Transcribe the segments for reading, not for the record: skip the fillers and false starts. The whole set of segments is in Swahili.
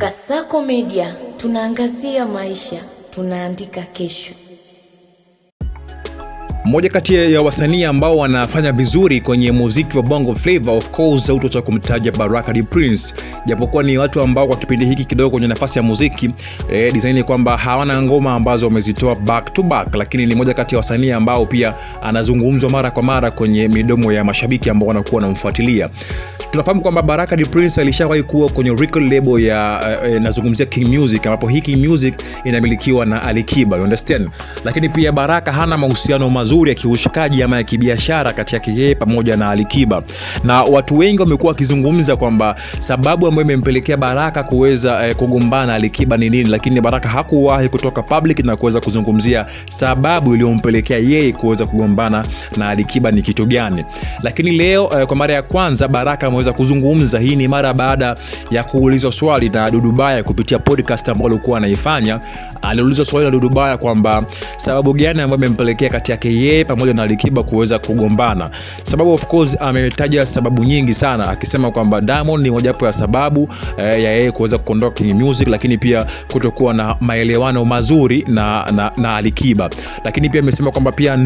Kasako Media, tunaangazia maisha, tunaandika kesho. Mmoja kati ya wasanii ambao wanafanya vizuri kwenye muziki wa Bongo Flava, of course hautoacha kumtaja Baraka the Prince. Japokuwa ni watu ambao kwa kipindi hiki kidogo kwenye nafasi ya muziki design kwamba hawana ngoma ambazo wamezitoa back to back, lakini ni mmoja kati ya wasanii ambao pia anazungumzwa mara kwa mara kwenye midomo ya mashabiki ambao wanakuwa wanamfuatilia. Tunafahamu kwamba Baraka the Prince alishawahi kuwa kwenye record label ya nazungumzia King Music, ambapo hii King Music inamilikiwa na Alikiba, you understand? Lakini pia Baraka hana mahusiano mazuri ya kiushikaji ama ya kibiashara kati yake yeye pamoja na Alikiba. Na watu wengi wamekuwa wakizungumza kwamba sababu ambayo imempelekea Baraka kuweza kugombana Alikiba ni nini, lakini Baraka hakuwahi kutoka public na kuweza kuzungumzia sababu iliyompelekea yeye kuweza kugombana na Alikiba ni kitu gani. Lakini leo kwa mara ya kwanza Baraka ameweza kuzungumza. Hii ni mara baada ya kuulizwa swali na Dudu Baya kupitia podcast ambayo alikuwa anaifanya. Aliulizwa swali na Dudu Baya kwamba sababu gani ambayo imempelekea kati yake yeye pamoja na Alikiba kuweza kugombana. Sababu of course ametaja sababu nyingi sana, akisema kwamba Diamond ni mojawapo ya sababu ya yeye kuweza kuondoka King Music, lakini pia kutokuwa na maelewano mazuri na Alikiba. Lakini pia amesema kwamba pia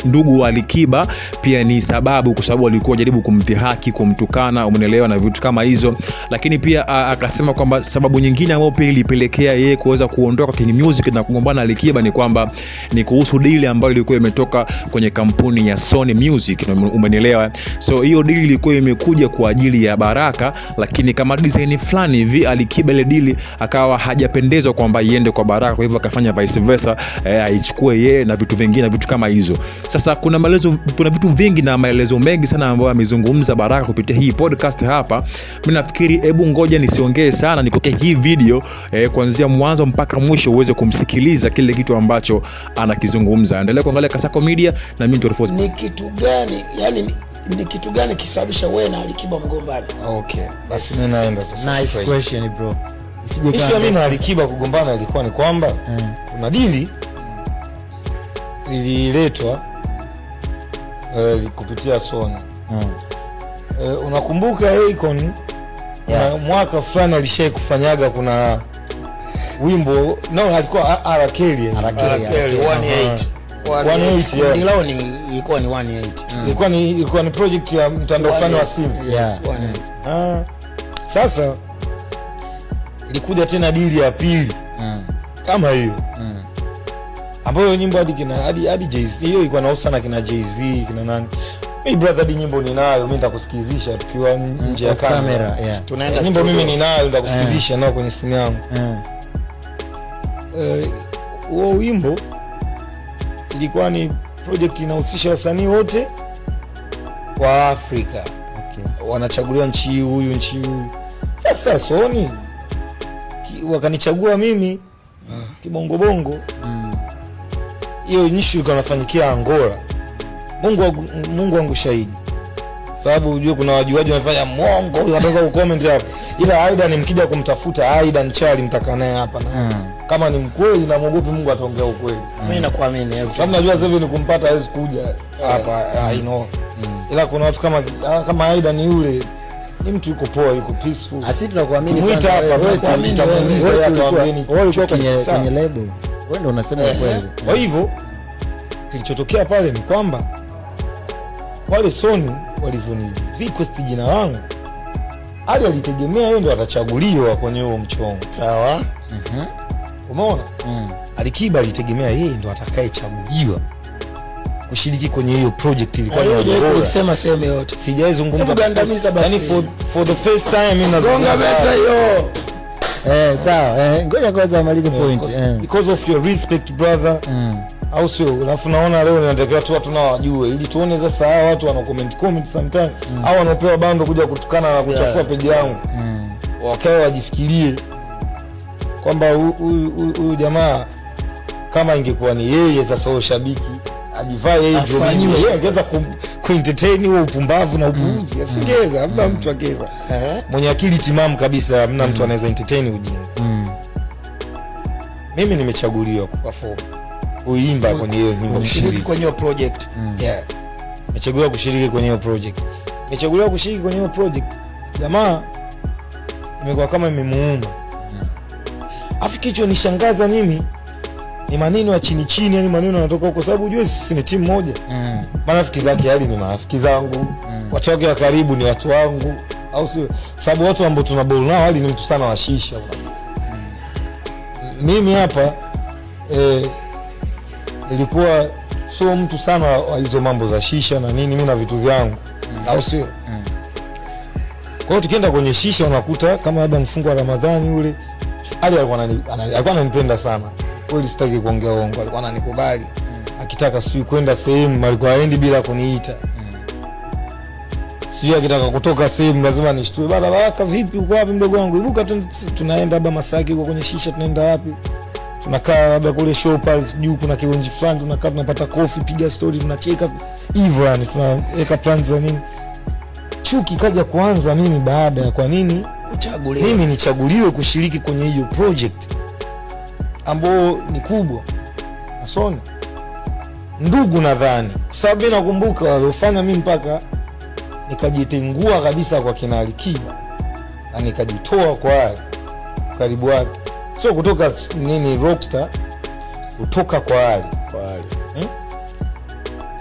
ndugu wa Alikiba pia ni sababu, kwa sababu walikuwa jaribu kumdhihaki, kumtukana, umeelewa, na vitu kama hizo. Lakini pia akasema kwamba sababu nyingine ambayo pia ilipelekea yeye kuweza kuondoka King Music na kugombana Alikiba ni kwamba ni kuhusu deal ambayo ilikuwa imetoka kwenye kampuni ya Sony Music, umeelewa. So hiyo deal ilikuwa imekuja kwa ajili ya Baraka, lakini kama design fulani hivi Alikiba ile deal akawa hajapendezwa kwamba iende kwa Baraka, kwa hivyo akafanya vice versa, aichukue yeye na vitu vingine, vitu kama hizo. Sasa kuna vitu vingi na maelezo mengi sana ambayo amezungumza Baraka kupitia hii podcast hapa. Mimi nafikiri hebu ngoja nisiongee sana, nikoke hii video kuanzia mwanzo mpaka mwisho uweze kumsikiliza kile kitu ambacho anakizungumza. Endelea kuangalia Kasako Media na mimi Torfos. Ni kitu gani, yani ni kitu gani kisababisha wewe na Alikiba mgombana? Okay, basi mimi naenda sasa. Nice question bro. Isije mimi na Alikiba kugombana ilikuwa ni kwamba kuna dili lililetwa kupitia Sony. Unakumbuka Akon mwaka fulani alishaye kufanyaga kuna wimbo alikuwa R. Kelly 108 ndilo ilikuwa ni 108 ilikuwa ni project ya mtandao fulani wa simu. Yes, 108. Sasa ilikuja tena dili ya pili kama hiyo ambayo nyimbo hadi Jay-Z, hiyo ilikuwa na sana kina Jay-Z kina nani. Hey brother, nyimbo ninayo mimi, nitakusikilizisha tukiwa nje ya kamera. Tunaenda nyimbo mimi ninayo, nitakusikilizisha nao kwenye simu yangu. Huo wimbo ilikuwa ni project inahusisha wasanii wote wa Afrika. Wanachaguliwa nchi huyu. Sasa Sony wakanichagua mimi kibongo bongo. Hiyo nchi ilikuwa inafanyikia Angola. Mungu wangu shahidi. Sababu unajua kuna wajuaji wanafanya mwongo, huyu anataka kucomment hapa. Ila Aida ni mkija kumtafuta Aida Nchali mtaka naye hapa na. Kama ni mkweli na muogopi Mungu ataongea ukweli. Mimi nakuamini. Sababu najua sasa hivi ni kumpata hawezi kuja hapa, I know. Ila kuna watu kama Aida ni yule, ni mtu yuko poa, yuko peaceful. Asi tunakuamini kwanza. Wewe kwenye label. Wewe ndio unasema ukweli. Kwa hivyo kilichotokea pale ni kwamba wale Sony walivyoni request jina langu, hadi alitegemea yeye ndo atachaguliwa kwenye huo mchongo. Sawa. Umeona? Alikiba alitegemea yeye ndo atakayechaguliwa kushiriki kwenye hiyo project. Ilikuwa ni kusema sema yote. Sijaizungumza. Gandamiza basi. Yani for the first time mimi nazungumza meza hiyo. Sawa. Ngoja kwanza amalize point. Because of your respect brother. Au sio? Alafu naona leo ninatakiwa watu nao wajue ili tuone sasa hawa watu wana comment sometimes au wanapewa bando kuja kutukana na kuchafua page yangu. Wakae wajifikirie kwamba huyu jamaa kama ingekuwa ni yeye sasa huyo shabiki ajivae yeye ndio yeye angeza kuentertain huo upumbavu na upuuzi. Asingeza, hamna mtu akeza. Mwenye akili timamu kabisa, hamna mtu anaweza entertain ujinga. Mimi nimechaguliwa kuperform, kuimba kwenye hiyo nyimbo, kushiriki kwenye hiyo project. Nimechaguliwa kushiriki kwenye hiyo project. Nimechaguliwa kushiriki kwenye hiyo project. Jamaa imekuwa kama imemuuma. Afu kicho nishangaza mimi ni maneno ya chini chini, yani maneno yanatoka huko, sababu unajua sisi ni timu moja. Marafiki zake hali ni marafiki zangu, watu wake wa karibu ni watu wangu, au sio? Sababu watu ambao tuna ball nao hali ni mtu sana wa shisha. Mimi hapa nilikuwa sio mtu sana wa hizo mambo za shisha na nini, mimi na vitu vyangu, au sio? Kwa hiyo tukienda kwenye shisha unakuta kama labda mfungo wa Ramadhani yule Ali alikuwa ananipenda sana. Kweli sitaki kuongea uongo, alikuwa ananikubali. Akitaka sijui kwenda sehemu alikuwa haendi bila kuniita. Sijui akitaka kutoka sehemu lazima nishtue. Baraka vipi, uko wapi mdogo wangu? Ibuka tunaenda labda Masaki huko kwenye shisha, tunaenda wapi? Tunakaa labda kule shoppers juu kuna kiwonji fulani, tunakaa tunapata coffee, piga story, tunacheka. Hivyo yani tunaweka plans za nini. Chuki kaja kuanza mimi baada ya kwa nini kuchaguliwa. Mimi nichaguliwe kushiriki kwenye hiyo project ambao ni kubwa. Asoni ndugu nadhani, kwa sababu mimi nakumbuka waliofanya mimi mpaka nikajitengua kabisa kwa kina Alikiba na nikajitoa kwa wale karibu wake, sio kutoka nini rockstar, kutoka kwa wale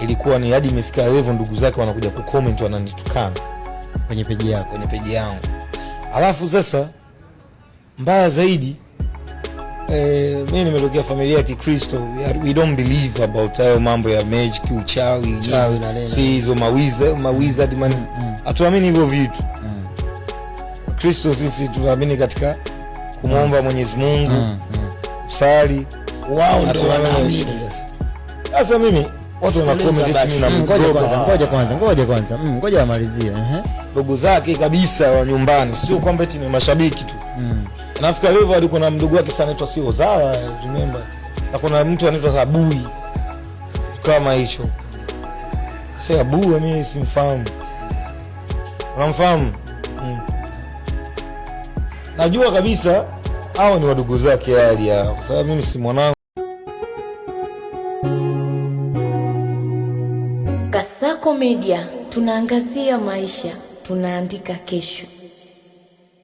ilikuwa ni hadi imefika level ndugu zake wanakuja kucomment, wananitukana kwenye peji yako, kwenye peji yangu. Alafu sasa mbaya zaidi, mimi nimetokea familia ya Kikristo. We don't believe about hayo mambo ya magic, uchawi na nini, si hizo mawizard man. Hatuamini hivyo vitu. Kristo sisi tunaamini katika kumwomba Mwenyezi Mungu, kusali. Wao ndio wanaamini sasa. Sasa mimi watu wana comment eti mimi ngoja kwanza ngoja amalizie. Ndugu zake kabisa wa nyumbani, sio kwamba eti ni mashabiki tu. Nafika level alikuwa na mdogo wake sana anaitwa sio Zara, remember, na kuna mtu anaitwa Sabui kama hicho. Sasa Abu mimi simfahamu, unamfahamu? Najua kabisa hao ni wadogo zake hali ya, kwa sababu mimi si mwanangu. Kasako Media, tunaangazia maisha, tunaandika kesho.